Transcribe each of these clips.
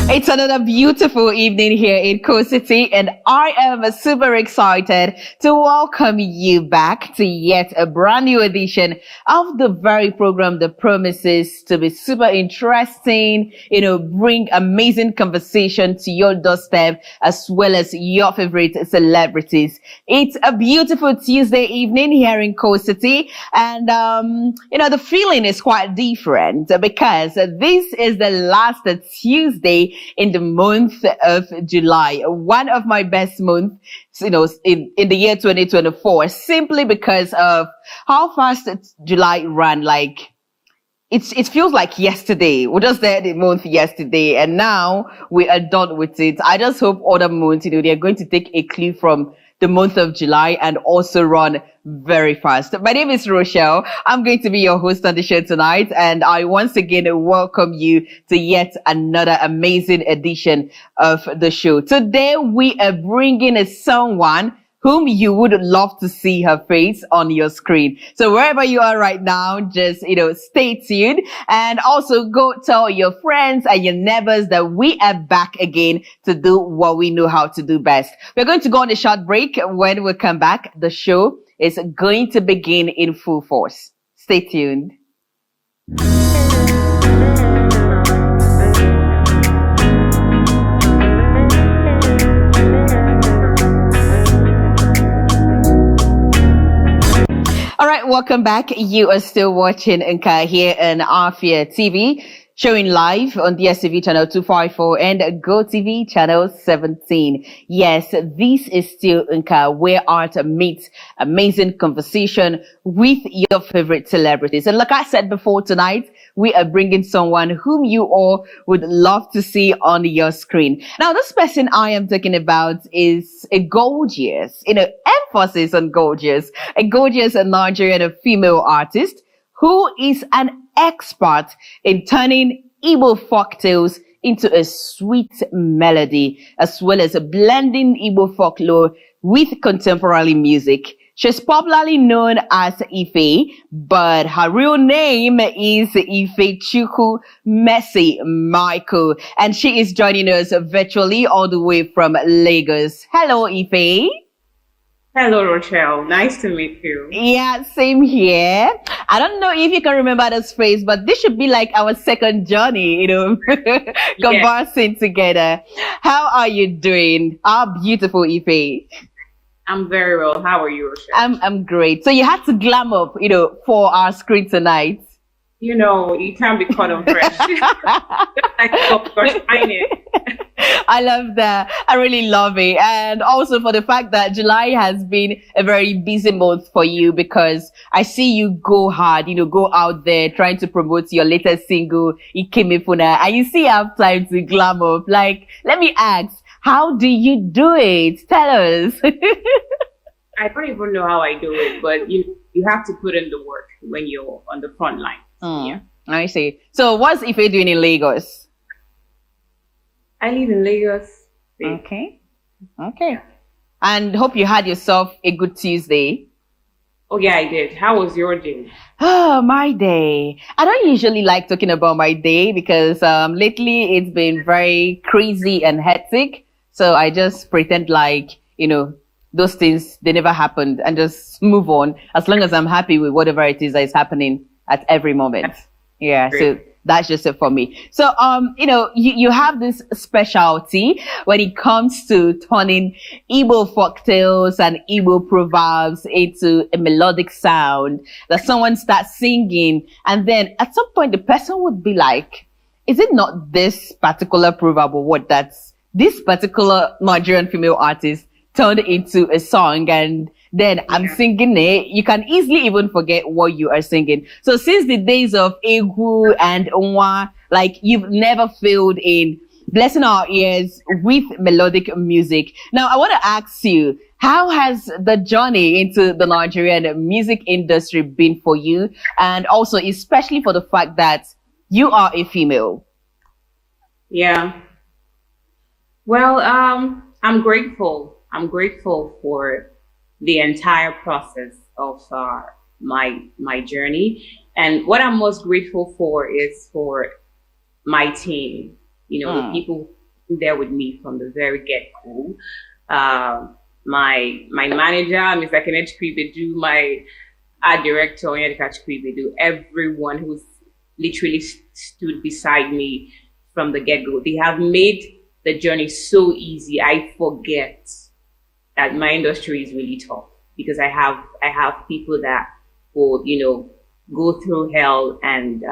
It's another beautiful evening here in Coast City, and I am super excited to welcome you back to yet a brand new edition of the very program that promises to be super interesting, bring amazing conversation to your doorstep as well as your favorite celebrities. It's a beautiful Tuesday evening here in Coast City, and the feeling is quite different because this is the last Tuesday in the month of July, one of my best months, in the year 2024, simply because of how fast July ran. Like, it feels like yesterday. We just did the month yesterday, and now we are done with it. I just hope other months, they're going to take a clue from the month of July and also run very fast. My name is Rochelle. I'm going to be your host on the show tonight, and I once again welcome you to yet another amazing edition of the show. Today we are bringing someone whom you would love to see her face on your screen. So wherever you are right now, just, stay tuned, and also go tell your friends and your neighbors that we are back again to do what we know how to do best. We're going to go on a short break. When we come back, the show is going to begin in full force. Stay tuned. All right, welcome back. You are still watching Nka here on Afia TV, showing live on DSTV channel 254 and GoTV channel 17. Yes, this is still Nka, where art meets amazing conversation with your favorite celebrities. And like I said before, tonight, we are bringing someone whom you all would love to see on your screen. Now, this person I am talking about is a gorgeous, emphasis on gorgeous, a gorgeous Nigerian female artist who is an expert in turning Igbo folktales into a sweet melody, as well as blending Igbo folklore with contemporary music. She's popularly known as Ife, but her real name is Ifechukwu Mercy Michael, and she is joining us virtually all the way from Lagos. Hello, Ife. Hello, Rochelle. Nice to meet you. Yeah, same here. I don't know if you can remember this face, but this should be like our second journey, conversing together. How are you doing? Our beautiful Ife. I'm very well. How are you, Rochelle? I'm great. So you had to glam up, for our screen tonight. You can't be caught on fresh. I love that. I really love it. And also for the fact that July has been a very busy month for you, because I see you go hard, go out there trying to promote your latest single, Ikemefuna, and you see you have time to glam up. Like, let me ask, how do you do it? Tell us. I don't even know how I do it, but you have to put in the work when you're on the front line. Yeah. I see. So what's Ife doing in Lagos? I live in Lagos. Okay. And hope you had yourself a good Tuesday. Oh yeah, I did. How was your day? Oh, my day. I don't usually like talking about my day because lately it's been very crazy and hectic. So I just pretend like, those things, they never happened, and just move on as long as I'm happy with whatever it is that is happening at every moment. Yeah, so that's just it for me. So, you have this specialty when it comes to turning Igbo folktales and Igbo proverbs into a melodic sound that someone starts singing, and then at some point the person would be like, is it not this particular proverb or what that's this particular Nigerian female artist turned into a song, and then I'm singing it. You can easily even forget what you are singing. So since the days of Egu and Onwa, like, you've never failed in blessing our ears with melodic music. Now, I want to ask you, how has the journey into the Nigerian music industry been for you? And also, especially for the fact that you are a female. Yeah. Well, I'm grateful. I'm grateful for the entire process of my journey. And what I'm most grateful for is for my team, the people there with me from the very get-go. My manager, Mr. Kenneth Kribedu, my art director, Ifechukwu Mercy, everyone who's literally stood beside me from the get-go. They have made the journey so easy. I forget that my industry is really tough because I have people that will, go through hell and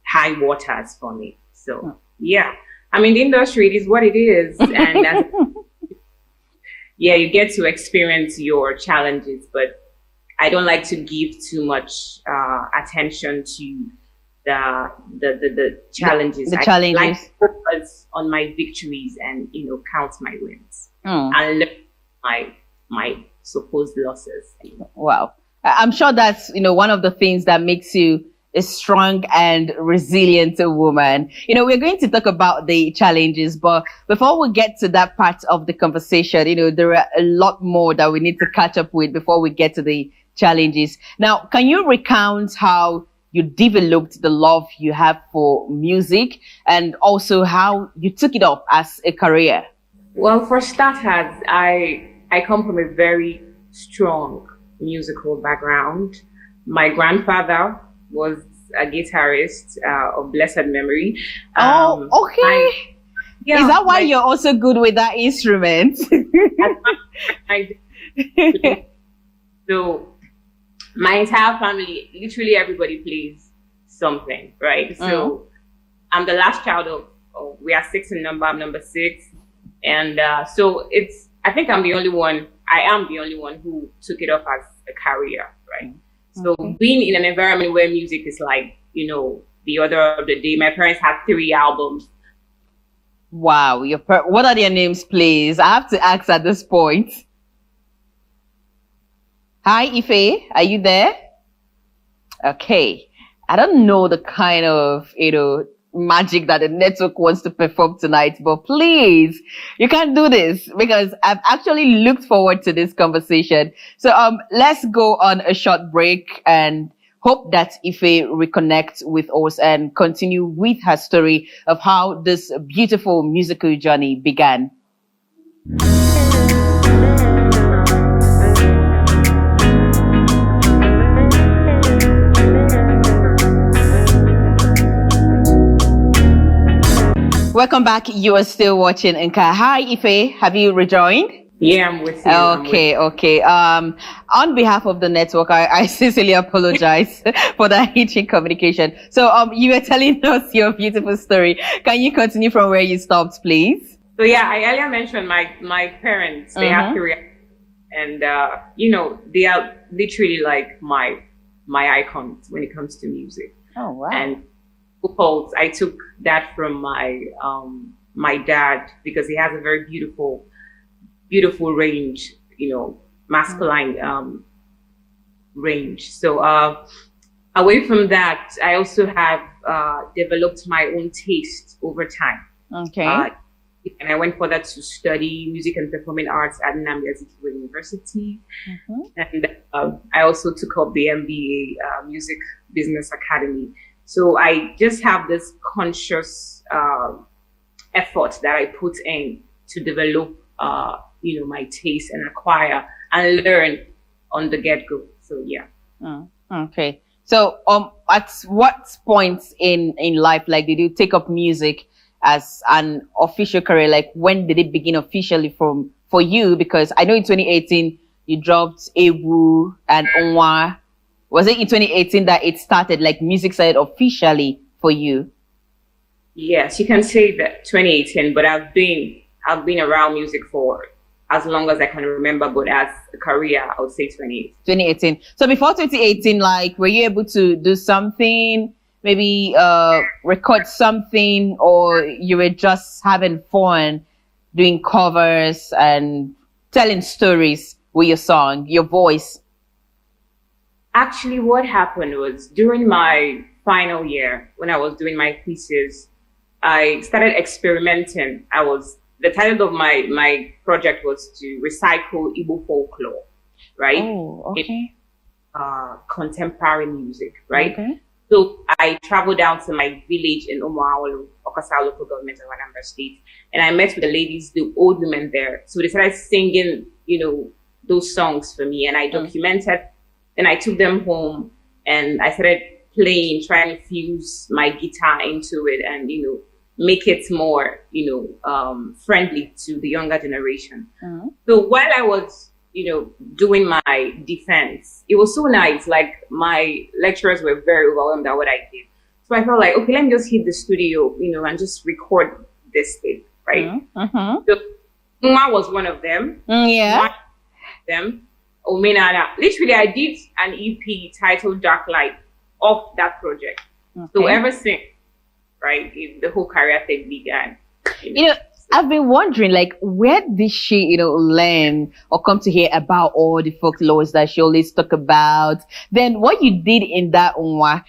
high waters for me. So yeah, I mean, the industry, it is what it is. And that's, yeah, you get to experience your challenges, but I don't like to give too much attention to the challenges. The challenges. I like to focus on my victories and, count my wins and learn my supposed losses. Wow. I'm sure that's, one of the things that makes you a strong and resilient woman. We're going to talk about the challenges, but before we get to that part of the conversation, there are a lot more that we need to catch up with before we get to the challenges. Now, can you recount how you developed the love you have for music and also how you took it up as a career? Well, for starters, I come from a very strong musical background. My grandfather was a guitarist of blessed memory. Okay. Is that why you're also good with that instrument? So my entire family, literally everybody plays something, right? So I'm the last child of we are 6 in number, I'm number 6. And so I think I am the only one who took it up as a career, right? So being in an environment where music is like, the order of the day, my parents had 3 albums. Wow. What are their names, please? I have to ask at this point. Hi, Ife. Are you there? Okay. I don't know the kind of, magic that the network wants to perform tonight, but please, you can't do this because I've actually looked forward to this conversation. So let's go on a short break and hope that Ife reconnects with us and continue with her story of how this beautiful musical journey began. Welcome back. You are still watching Nka. Hi, Ife. Have you rejoined? Yeah, I'm with you. Okay. On behalf of the network, I sincerely apologize for that hitching communication. So, you were telling us your beautiful story. Can you continue from where you stopped, please? So yeah, I earlier mentioned my parents. They have 3, and they are literally like my icons when it comes to music. Oh wow! And I took that from my dad because he has a very beautiful range, masculine range. So away from that, I also have developed my own taste over time. Okay. And I went further to study music and performing arts at Guitarist University. And I also took up the MBA, Music Business Academy. So I just have this conscious effort that I put in to develop, my taste and acquire and learn on the get-go. So yeah. Okay. So at what point in life, like, did you take up music as an official career? Like, when did it begin officially for you? Because I know in 2018 you dropped Ewu and Onwa. Was it in 2018 that it started, like music started officially for you? Yes, you can say that 2018, but I've been around music for as long as I can remember, but as a career, I would say 2018. So before 2018, like, were you able to do something, maybe record something, or you were just having fun doing covers and telling stories with your song, your voice? Actually, what happened was during my final year, when I was doing my thesis, I started experimenting. The title of my project was to recycle Igbo folklore, right? Oh, okay. Contemporary music, right? Okay. So I traveled down to my village in Umuawalu, Okasa local government of Anambra State, and I met with the ladies, the old women there. So they started singing, those songs for me, and I documented. And I took them home, and I started playing, trying to fuse my guitar into it, and make it more, friendly to the younger generation. So while I was doing my defense, it was so nice. Like my lecturers were very overwhelmed at what I did. So I felt like, okay, let me just hit the studio, and just record this thing, right? So Uma was one of them. Yeah. Them. Omenana. Literally, I did an EP titled Dark Light off that project. So ever since, right, the whole career thing began. I've been wondering, like, where did she, learn or come to hear about all the folklores that she always talk about? Then what you did in that Unwa,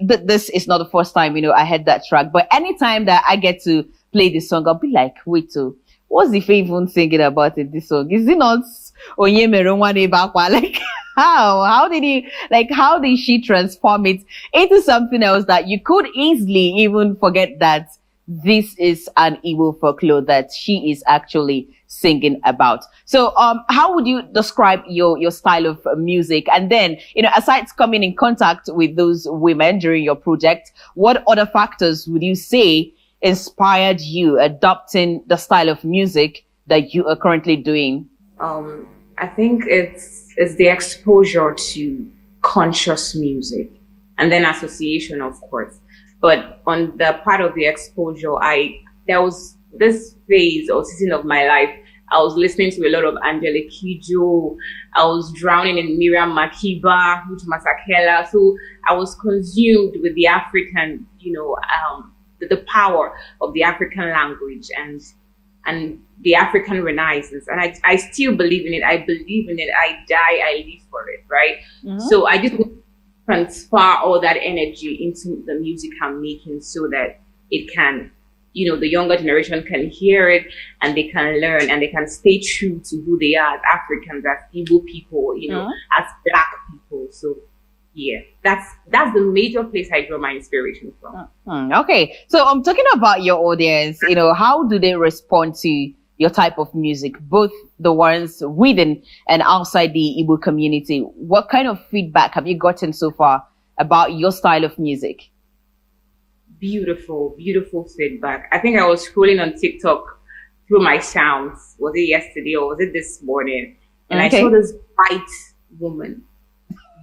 this is not the first time, I heard that track, but anytime that I get to play the song, I'll be like, wait, what's Ife even singing about in this song? Is it not Onyemere Nwane Bakwa? Like, how did she transform it into something else that you could easily even forget that this is an Igbo folklore that she is actually singing about? So, how would you describe your style of music? And then, aside coming in contact with those women during your project, what other factors would you say inspired you adopting the style of music that you are currently doing? I think it's the exposure to conscious music and then association, of course. But on the part of the exposure, there was this phase or season of my life. I was listening to a lot of Angelique Kidjo. I was drowning in Miriam Makeba, Ruth Masakela. So I was consumed with the African, the power of the African language and the African Renaissance. And I still believe in it. I believe in it. I die, I live for it, right? So I just transfer all that energy into the music I'm making so that it can, the younger generation can hear it and they can learn and they can stay true to who they are as Africans, as Igbo people, as Black people. So yeah, that's the major place I draw my inspiration from. Okay. So I'm talking about your audience, how do they respond to your type of music, both the ones within and outside the Igbo community? What kind of feedback have you gotten so far about your style of music? Beautiful, beautiful feedback. I think I was scrolling on TikTok through my sounds. Was it yesterday or was it this morning? And I saw this white woman.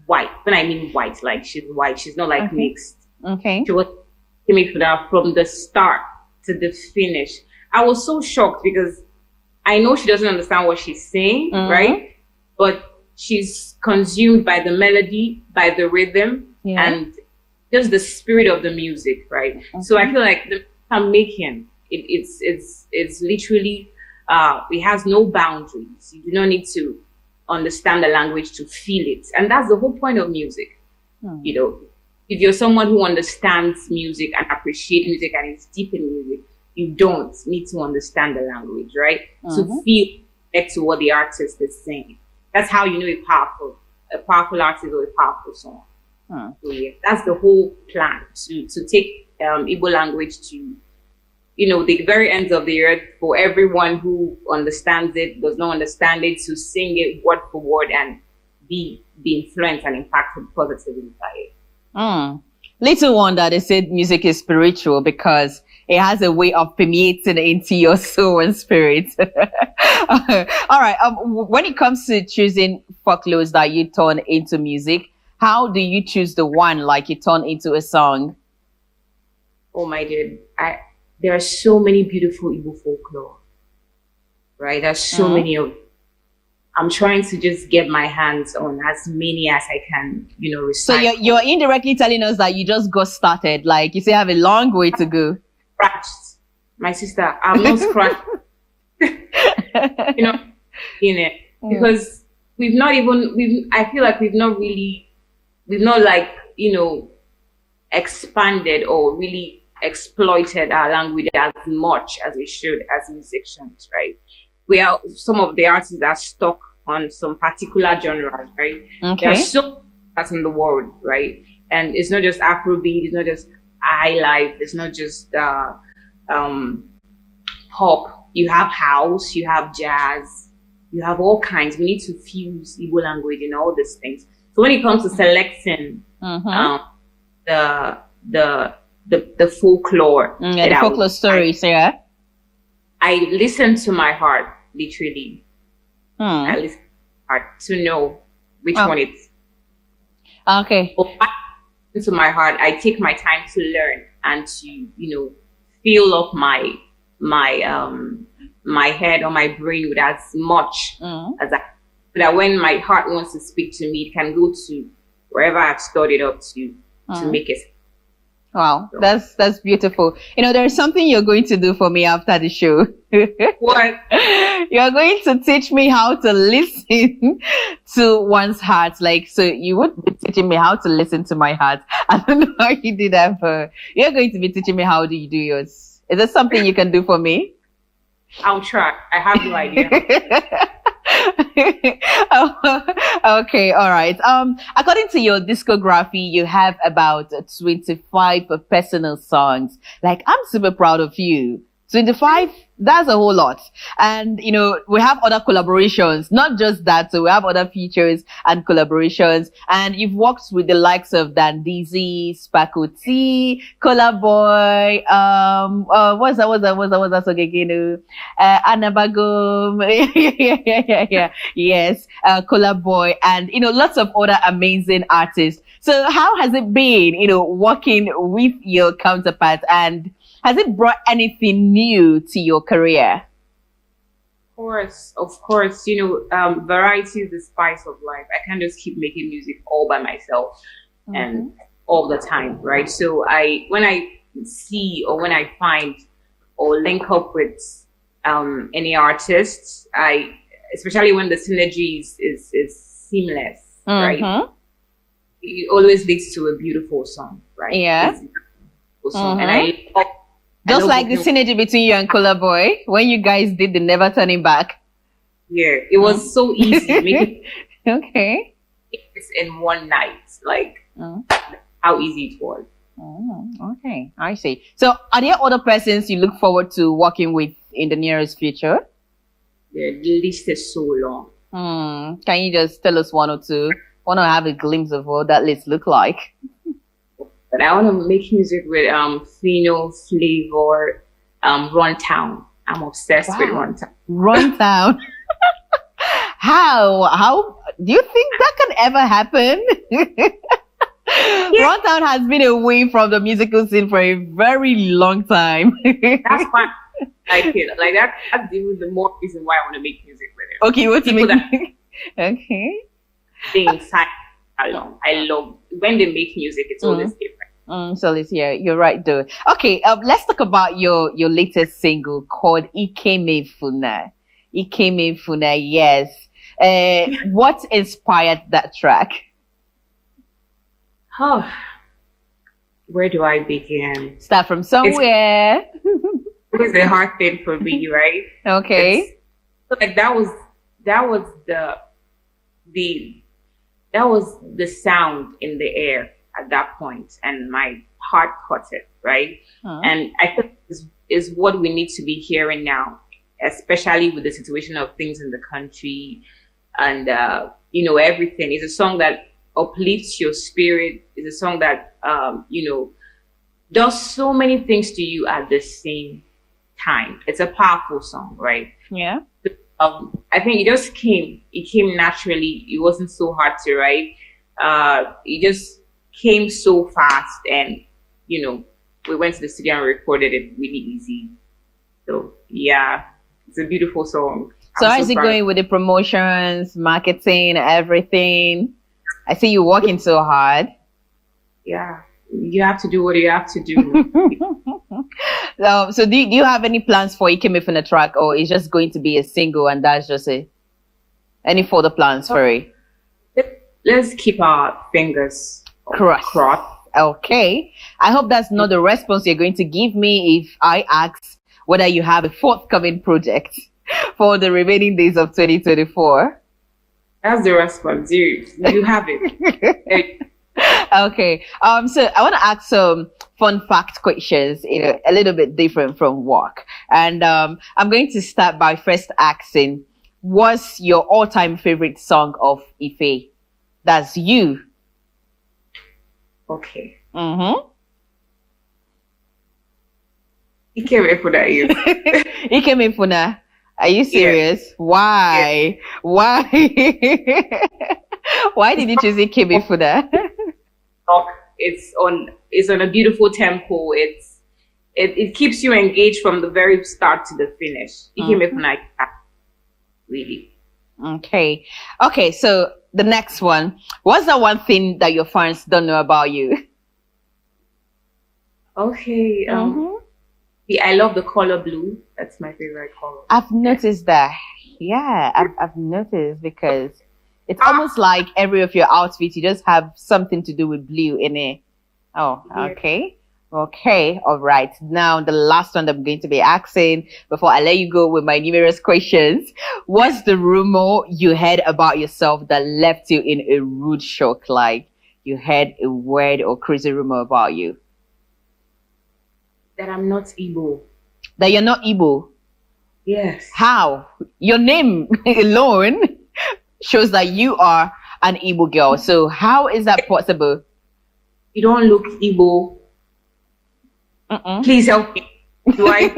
White. When I mean white, like she's white. She's not like mixed. She was from the start to the finish. I was so shocked because I know she doesn't understand what she's saying, right? But she's consumed by the melody, by the rhythm, and just the spirit of the music, right? So I feel like the I'm making it's literally it has no boundaries. You do not need to understand the language to feel it, and that's the whole point of music. If you're someone who understands music and appreciates music and is deep in music, you don't need to understand the language, right? To feel back to what the artist is saying. That's how you know a powerful artist or a powerful song. So yeah, that's the whole plan, to take Igbo language to, the very ends of the earth, for everyone who understands it, does not understand it, to sing it word for word and be influenced and impacted positively by it. Little wonder they said music is spiritual because it has a way of permeating into your soul and spirit. All right. When it comes to choosing folklores that you turn into music, how do you choose the one like you turn into a song? Oh my dear, there are so many beautiful Igbo folklore, right? There's so many of. I'm trying to just get my hands on as many as I can, recycle. So you're indirectly telling us that you just got started. Like you say, I have a long way to go. Scratched, my sister. I'm not scratched. In it because I feel like we've not expanded or really exploited our language as much as we should as musicians, right? Some of the artists are stuck on some particular genres, right? There are so that's in the world, right? And it's not just Afrobeat, it's not just high life, it's not just pop. You have house, you have jazz, you have all kinds. We need to fuse Igbo language and all these things. So when it comes to selecting the folklore, the folklore stories, I listen to my heart, literally. I listen to my heart to know which one it's. Okay. To my heart, I take my time to learn and to, fill up my head or my brain with as much as I, so that when my heart wants to speak to me, it can go to wherever I've stored it up to make it. Wow, that's beautiful. There's something you're going to do for me after the show. What? You're going to teach me how to listen to one's heart. So you would be teaching me how to listen to my heart. I don't know how you do that, but you're going to be teaching me how do you do yours. Is that something you can do for me? I'll try. I have no idea. Okay, all right. According to your discography, you have about 25 personal songs. I'm super proud of you. 25, that's a whole lot. And, we have other collaborations, not just that. So we have other features and collaborations. And you've worked with the likes of Dan Dizzy, Sparkle T, Cola Boy, what's that song again? Anabagum. Yeah. Yes. Cola Boy and, lots of other amazing artists. So how has it been, working with your counterpart, and has it brought anything new to your career? Of course. Variety is the spice of life. I can't just keep making music all by myself and all the time, right? So when I see or when I find or link up with any artists, especially when the synergy is seamless, right? It always leads to a beautiful song, right? Yeah. It's a beautiful song. And I love just like the synergy between you and Cola Boy when you guys did the Never Turning Back. Yeah, it was so easy. Okay. It's in one night, how easy it was. Okay, I see. So, are there other persons you look forward to working with in the nearest future? The list is so long. Can you just tell us one or two? Want to have a glimpse of what that list look like? But I want to make music with Fino, Flavor, Runtown. I'm obsessed with Runtown. Runtown. How do you think that can ever happen? Runtown has been away from the musical scene for a very long time. That's fine. That's even the more reason why I want to make music with it. Okay, what do you mean? Okay. Things I love when they make music. It's always different. So let's hear. You're right, though. Okay, let's talk about your latest single called Ikeme Funa. Ikeme Funa, yes. What inspired that track? Oh, where do I begin? Start from somewhere. It was a hard thing for me, right? Okay. That was the sound in the air at that point, and my heart caught it, right? And I think is what we need to be hearing now, especially with the situation of things in the country and everything. It's a song that uplifts your spirit. It's a song that does so many things to you at the same time. It's a powerful song, right? Yeah. I think it came naturally. It wasn't so hard to write. It just came so fast, and we went to the studio and recorded it really easy. So yeah, it's a beautiful song. So how's it going with the promotions, marketing, everything? I see you working so hard. Yeah, you have to do what you have to do. So do you have any plans for Ikeme Funa track, or is just going to be a single and that's just it? Any further plans for it? Let's keep our fingers crossed. Okay. I hope that's not the response you're going to give me if I ask whether you have a forthcoming project for the remaining days of 2024. That's the response. You have it. Okay. So I want to ask some fun fact questions, a little bit different from work. And I'm going to start by first asking, what's your all-time favorite song of Ife? That's you. Okay. Mm-hmm. He came in for that you. Ike Funa. Are you serious? Yeah. Why? Why? Why did you choose Ike Funa? It's on a beautiful tempo. It keeps you engaged from the very start to the finish. It came in like that, really. Okay. Okay, so the next one. What's the one thing that your fans don't know about you? Okay. I love the color blue. That's my favorite color. I've noticed that. Yeah, I've noticed because it's almost like every of your outfits, you just have something to do with blue in it. Oh, okay. Okay, all right. Now, the last one that I'm going to be asking before I let you go with my numerous questions. What's the rumor you heard about yourself that left you in a rude shock? Like you heard a weird or crazy rumor about you? That I'm not Igbo. That you're not Igbo? Yes. How? Your name alone shows that you are an Igbo girl. So how is that possible? You don't look Igbo. Please help me. Do I?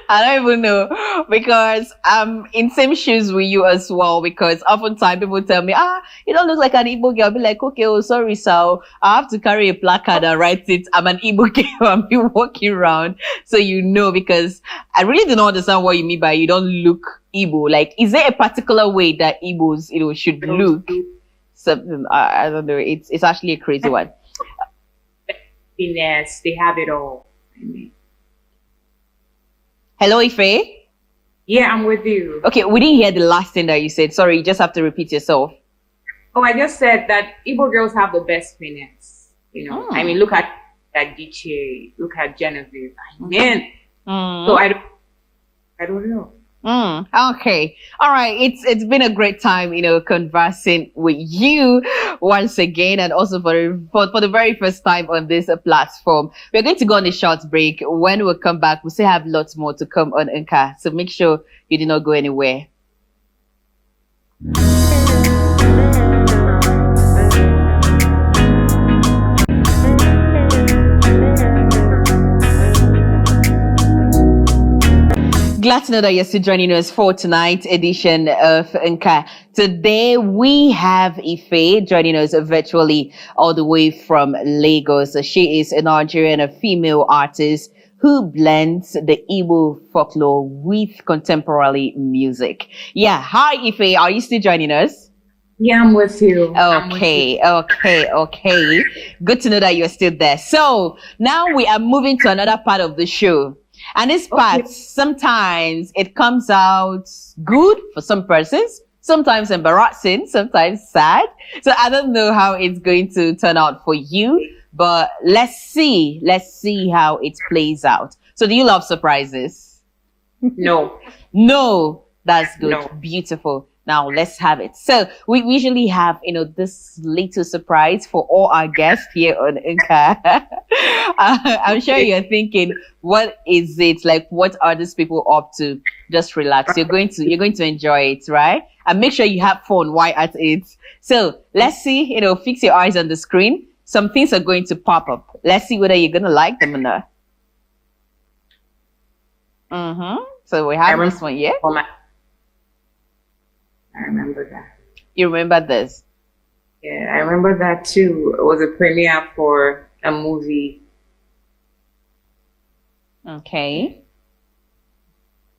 I don't even know because I'm in same shoes with you as well. Because oftentimes people tell me, you don't look like an Igbo girl. I'll be like, okay, oh sorry, so I have to carry a placard and write it. I'm an Igbo girl. I'll be walking around, so you know. Because I really do not understand what you mean by you don't look Igbo. Like, is there a particular way that Igbos, should look? Something I don't know. It's actually a crazy one. Yes, they have it all. Hello, Ife. Yeah, I'm with you. Okay, we didn't hear the last thing that you said. Sorry, you just have to repeat yourself. Oh, I just said that Igbo girls have the best finesse. I mean, look at Diche, look at Genevieve. Man, so I don't know. Okay. All right. It's been a great time, conversing with you once again, and also for the very first time on this platform. We're going to go on a short break. When we come back, we still have lots more to come on Inca. So make sure you do not go anywhere. Glad to know that you're still joining us for tonight's edition of Nka. Today we have Ife joining us virtually all the way from Lagos. She is a Nigerian, a female artist who blends the Igbo folklore with contemporary music. Yeah. Hi, Ife. Are you still joining us? Yeah, I'm with you. Okay. Good to know that you're still there. So now we are moving to another part of the show. And this part, sometimes it comes out good for some persons, sometimes embarrassing, sometimes sad. So I don't know how it's going to turn out for you, but let's see how it plays out. So do you love surprises? No. No, that's good. No. Beautiful. Now let's have it. So we usually have, this little surprise for all our guests here on Inca. I'm sure you're thinking, what is it? Like, what are these people up to? Just relax. You're going to enjoy it, right? And make sure you have fun while at it. So let's see, fix your eyes on the screen. Some things are going to pop up. Let's see whether you're going to like them or not. So we have this one, yeah? I remember that. You remember this? Yeah, I remember that too. It was a premiere for a movie. Okay.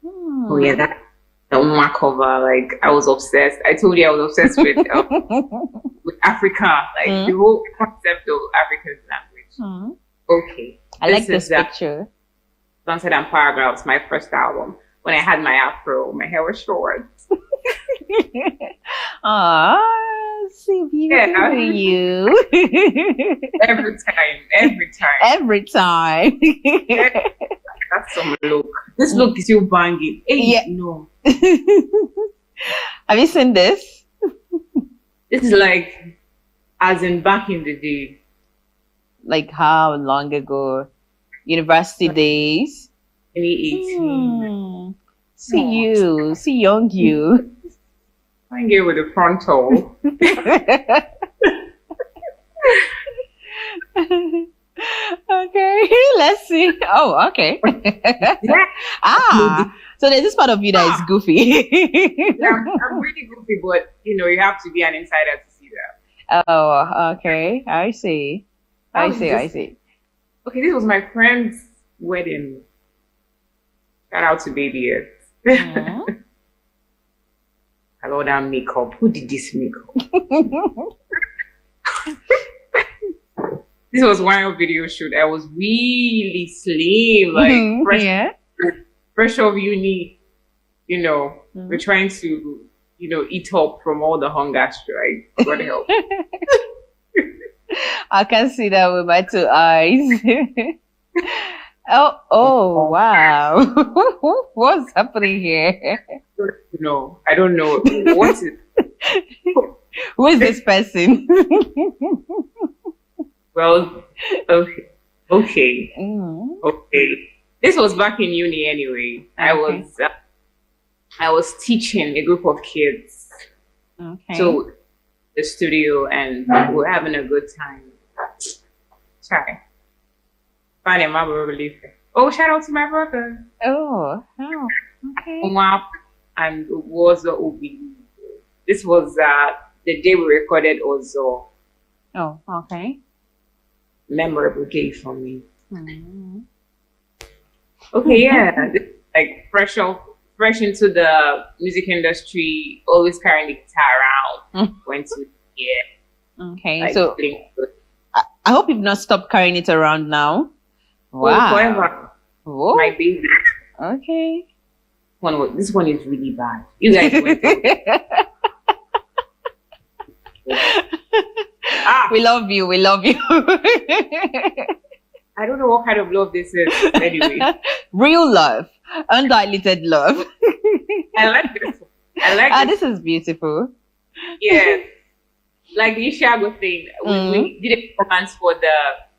Oh yeah, that the Uma cover. Like, I was obsessed. I told you I was obsessed with Africa, like the whole concept of African language. Okay, I like this picture. Sunset and Paragraphs, my first album. When I had my afro, my hair was short. See beautiful you. Every time. Yeah, that's some look. This look is you banging. Hey, yeah. No. Have you seen this? This is like As in back in the day. Like how long ago? University days? 2018. See young you. I get with the frontal. Okay, let's see. Oh, okay. Yeah. So there's this part of you that is goofy. Yeah, I'm really goofy, but you have to be an insider to see that. Oh, okay. I see. I see. Okay, this was my friend's wedding. Shout out to Baby Ed. Mhm. Hello, that makeup. Who did this makeup? This was one video shoot. I was really slim, like fresh off uni. We're trying to, eat up from all the hunger strike. God help. I can see that with my two eyes. Oh, wow. What's happening here? No, I don't know. What is? Who is this person? Well, okay. Mm. Okay. This was back in uni anyway. Okay. I was teaching a group of kids. Okay. So the studio, and we were having a good time. Sorry. Finding my relief. Oh, shout out to my brother. Oh, okay. And was Obi. This was the day we recorded Ozo. Oh, okay. Memorable day for me. Mm. Okay, yeah. Like fresh into the music industry, always carrying the guitar around. Went to Okay, like, so I hope you've not stopped carrying it around now. Wow. Forever. Whoa. My baby. Okay. This one is really bad. You guys went We love you. I don't know what kind of love this is. Anyway. Real love. Undiluted love. I like this one. This is beautiful. Yeah. Like the Ishago thing. We did a performance for the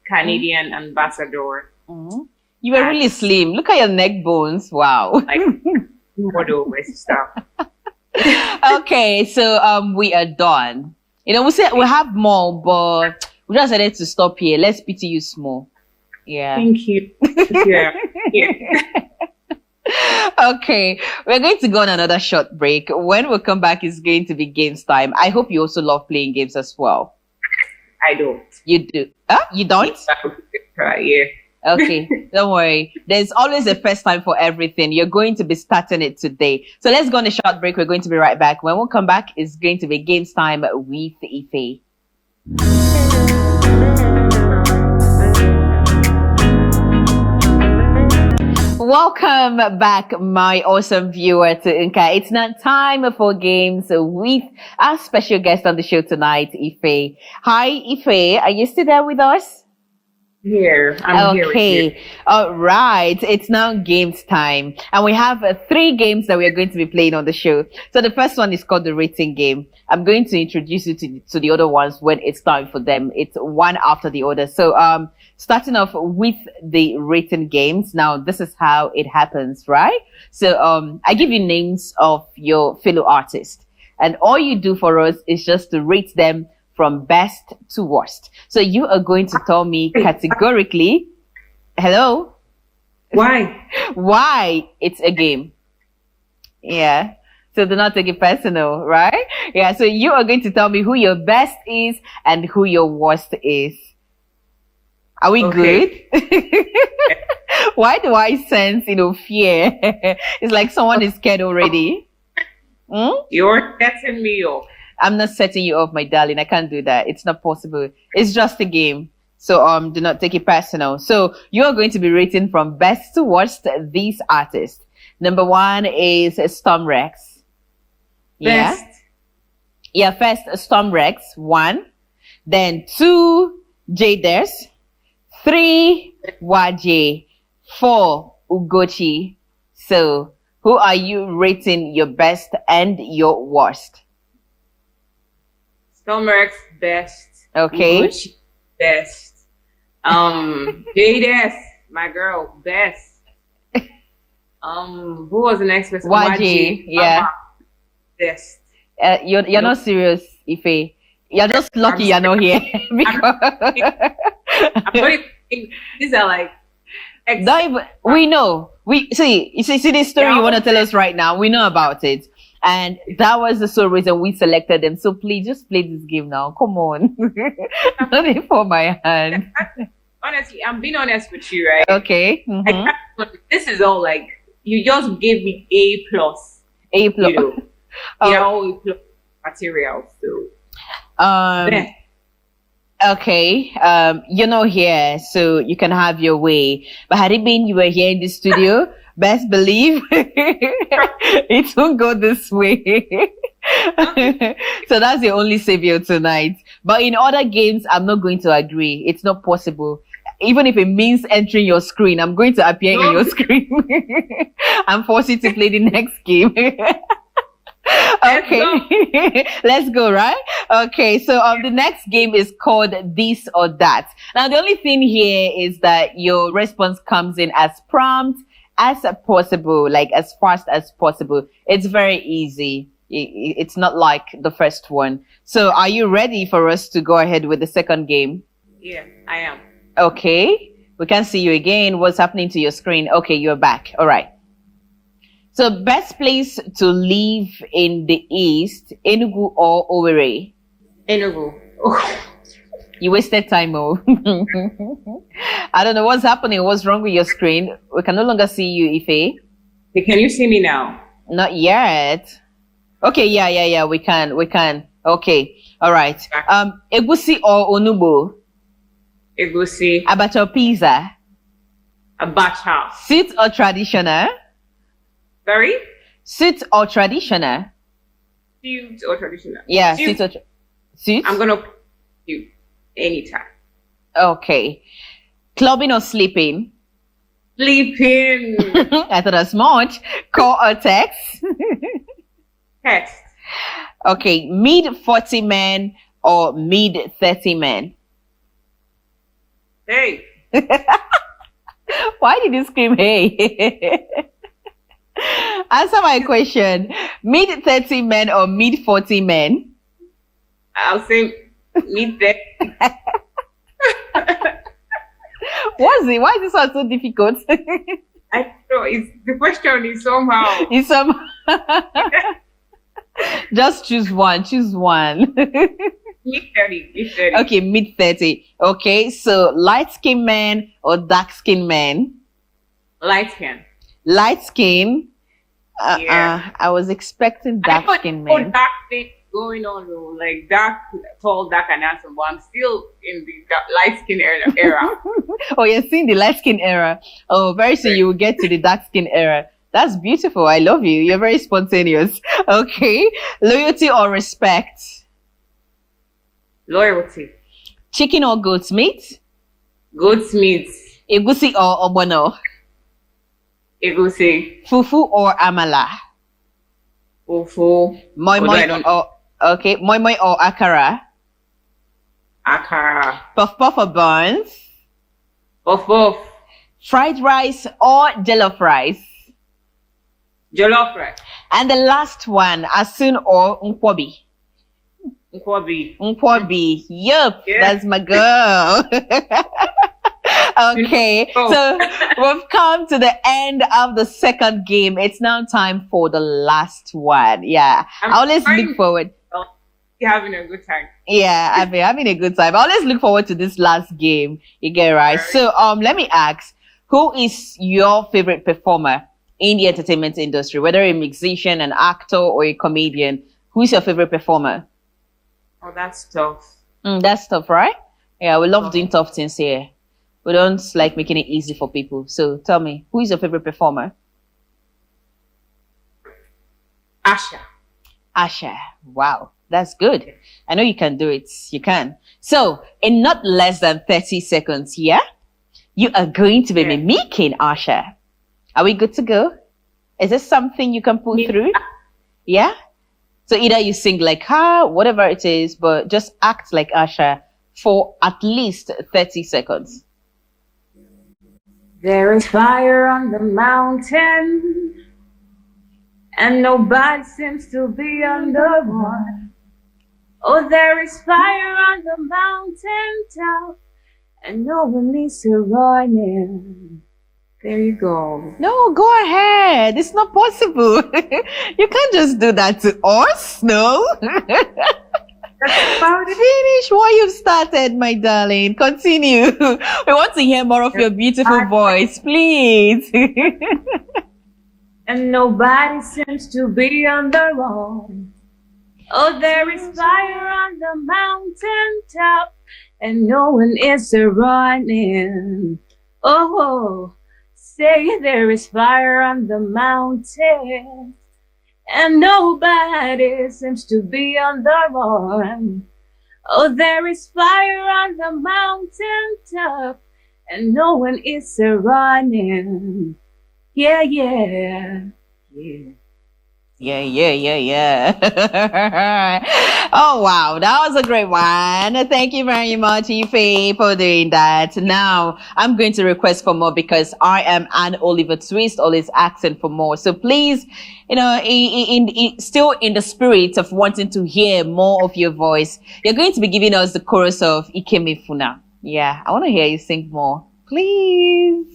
Canadian ambassador. Mm. You were really slim. Look at your neck bones. Wow. Like model my sister. Okay, so we are done. We said we have more, but we just decided to stop here. Let's pity you small. Yeah. Thank you. Yeah. Okay, we're going to go on another short break. When we come back, it's going to be games time. I hope you also love playing games as well. I don't. You do? You don't? Yeah. Okay, don't worry. There's always a first time for everything. You're going to be starting it today. So let's go on a short break. We're going to be right back. When we come back, it's going to be games time with Ife. Welcome back, my awesome viewer, to Inka. It's now time for games with our special guest on the show tonight, Ife. Hi, Ife. Are you still there with us? Here. I'm here with you. All right. It's now games time. And we have 3 games that we are going to be playing on the show. So the first one is called the rating game. I'm going to introduce you to the other ones when it's time for them. It's one after the other. So, starting off with the rating games. Now, this is how it happens, right? So, I give you names of your fellow artists, and all you do for us is just to rate them from best to worst. So you are going to tell me categorically, hello? Why it's a game. Yeah. So do not take it personal, right? Yeah. So you are going to tell me who your best is and who your worst is. Are we good? Why do I sense, fear? It's like someone is scared already. You're setting me up. I'm not setting you up, my darling. I can't do that. It's not possible. It's just a game. So do not take it personal. So you're going to be rating from best to worst these artists. Number 1 is Storm Rex. Yeah. Best. Yeah, first Storm Rex, 1. Then 2, Jaders. 3, Waje. 4, Ugochi. So who are you rating your best and your worst? Stormrex best, Okay. Gucci, best. Jades, my girl, best. Who was the next person? YG. Yeah. Best. You're not serious, Ife. You're just lucky you're not here. I'm not even, these are like. We know. We see. You see this story you want to tell us right now. We know about it, and that was the sole reason we selected them. So please, just play this game now. Come on, nothing for my hand. Honestly, I'm being honest with you, right? Okay. Mm-hmm. This is all like you just gave me A plus. A plus. You know, all A plus material. So. Okay, you're not here, so you can have your way. But had it been you were here in the studio, best believe it won't go this way. So that's the only savior tonight. But in other games, I'm not going to agree. It's not possible. Even if it means entering your screen, I'm going to appear in your screen. I'm forced you to play the next game. Okay, let's go, right? Okay, so the next game is called This or That. Now, the only thing here is that your response comes in as prompt as possible, like as fast as possible. It's very easy. It's not like the first one. So are you ready for us to go ahead with the second game? Yeah, I am. Okay, we can see you again. What's happening to your screen? Okay, you're back. All right. So, best place to live in the East, Enugu or Owerri? Enugu. Oh. You wasted time, oh. I don't know what's happening. What's wrong with your screen? We can no longer see you, Ife. Hey, can you see me now? Not yet. Okay, yeah. We can. Okay, all right. Egusi or Onugbo? Egusi. Abacha or pizza? Abacha. Sweet or traditional? Sorry? Sweet or traditional? Sweet or traditional? Yeah, sweet or sweet? I'm gonna put you anytime. Okay. Clubbing or sleeping? Sleeping. I thought as much. Call or text? Text. Okay. Mid 40 men or mid 30 men? Hey. Why did you scream hey? Answer my question. Mid 30 men or mid 40 men? I'll say mid 30. Why is this one so difficult? I don't know. The question is somehow. It's just choose one. Mid 30. Okay, mid 30. Okay, so light skin man or dark skin man? Light skin. Light skin. Yeah. I was expecting dark skin man. Dark thing going on though, like dark, tall, dark, and handsome. But I'm still in the light skin era. Oh, you're seeing the light skin era. Oh, very soon you will get to the dark skin era. That's beautiful. I love you. You're very spontaneous. Okay, loyalty or respect? Loyalty. Chicken or goat's meat? Goat's meat. Egusi or ogbono? Egusi. Fufu or amala? Fufu. Moi moi or akara? Akara. Puff puff or buns? Puff puff. Fried rice or jollof rice? Jollof rice. And the last one, asun or nkwobi? Nkwobi. Yup, yeah. That's my girl. Okay, so we've come to the end of the second game. It's now time for the last one. Yeah, I always look forward. You're having a good time. Yeah, I've been having a good time. I always look forward to this last game. You get it right. So, let me ask, who is your favorite performer in the entertainment industry? Whether a musician, an actor, or a comedian, who is your favorite performer? Oh, that's tough. That's tough, right? Yeah, we love doing tough things here. We don't like making it easy for people. So tell me, who is your favorite performer? Asha. Wow, that's good. I know you can do it. You can. So in not less than 30 seconds, yeah, you are going to be mimicking Asha. Are we good to go? Is this something you can pull through? Yeah? So either you sing like her, whatever it is, but just act like Asha for at least 30 seconds. There is fire on the mountain, and nobody seems to be on the one. Oh, there is fire on the mountain top, and no one needs to run in. There you go. No, go ahead. It's not possible. You can't just do that to us. No. That's about it. Finish what you've started, my darling. Continue. We want to hear more of your beautiful voice, please. And nobody seems to be on the run. Oh, there is fire on the mountain top, and no one is running. Oh, say there is fire on the mountain, and nobody seems to be on the run. Oh, there is fire on the mountain top, and no one is running. Yeah, yeah, yeah. Yeah. Oh, wow. That was a great one. Thank you very much, Ife, for doing that. Now, I'm going to request for more because I am an Oliver Twist, always asking for more. So please, still in the spirit of wanting to hear more of your voice, you're going to be giving us the chorus of Ikeme Funa. Yeah, I want to hear you sing more. Please.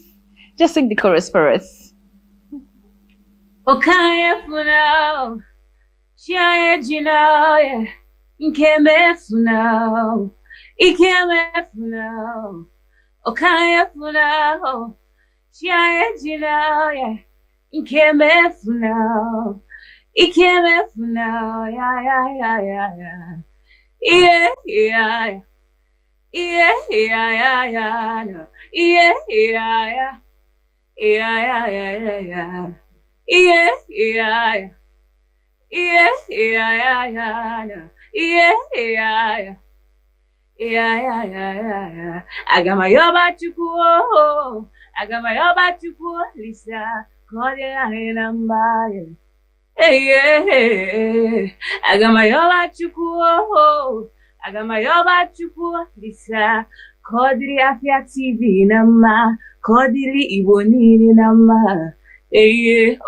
Just sing the chorus for us. Okaya Funa, Shia Jina, Ikeme Funa, Ikeme Funa, Okaya Funa, Shia Jina, Ikeme Funa, Ikeme Funa, yeah. Agamayoba chukuo, agamayoba chukuo, Lisa, Kodia Hinambaye. Agamayoba chukuo, agamayoba chukuo, Lisa, Kodri Afia TV nama, Kodri Ibonini nama.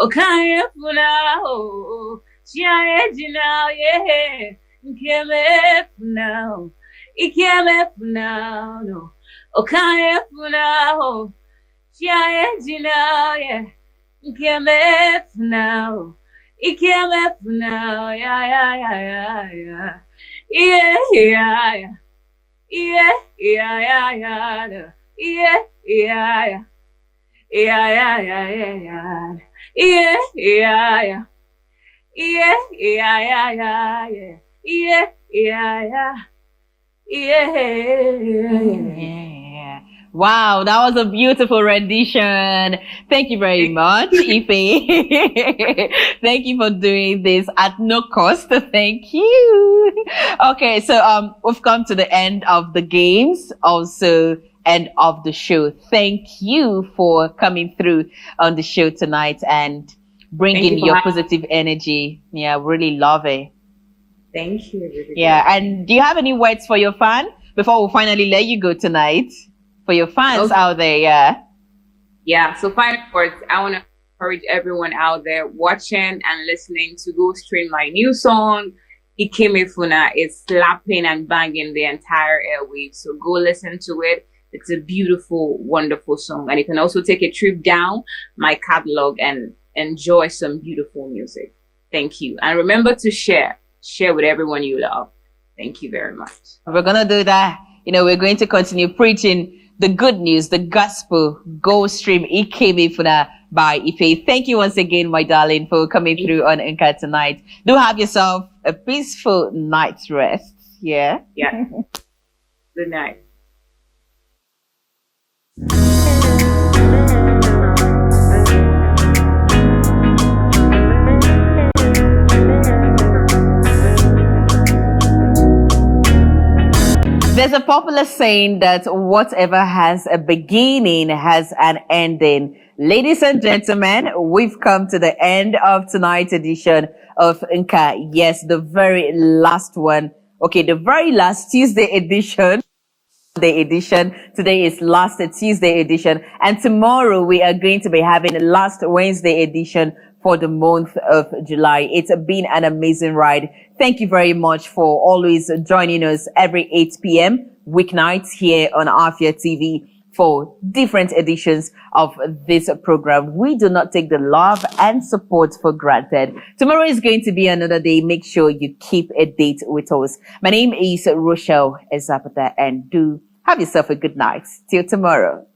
Okaya Funa, oh, Shia Jina, yeah, Ikeme Funa, Ikeme Funa, no, Okaya Funa, oh, Shia Jina, yeah, Ikeme Funa, Ikeme Funa, yeah. Wow, that was a beautiful rendition. Thank you very much, Ife. Thank you for doing this at no cost. Thank you. Okay, so we've come to the end of the games, also end of the show. Thank you for coming through on the show tonight and bringing your positive energy. Yeah, really love it. Thank you. Yeah, and do you have any words for your fan before we finally let you go tonight? For your fans out there, yeah. So final words, I want to encourage everyone out there watching and listening to go stream my new song, Ikeme Funa. It's slapping and banging the entire airwaves. So go listen to it. It's a beautiful, wonderful song. And you can also take a trip down my catalog and enjoy some beautiful music. Thank you. And remember to share with everyone you love. Thank you very much. We're going to do that. We're going to continue preaching the good news, the gospel. Go stream Ikeme Funa by Ife. Thank you once again, my darling, for coming through on Inca tonight. Do have yourself a peaceful night's rest. Yeah? Yeah. Good night. There's a popular saying that whatever has a beginning has an ending. Ladies and gentlemen, we've come to the end of tonight's edition of Nka. Yes, the very last one. Okay, the very last Tuesday edition Day edition. Today is last Tuesday edition, and tomorrow we are going to be having the last Wednesday edition for the month of July. It's been an amazing ride. Thank you very much for always joining us every 8 p.m. weeknights here on Afia TV for different editions of this program. We do not take the love and support for granted. Tomorrow is going to be another day. Make sure you keep a date with us. My name is Rochelle Ezeaputa, and do have yourself a good night. Till tomorrow.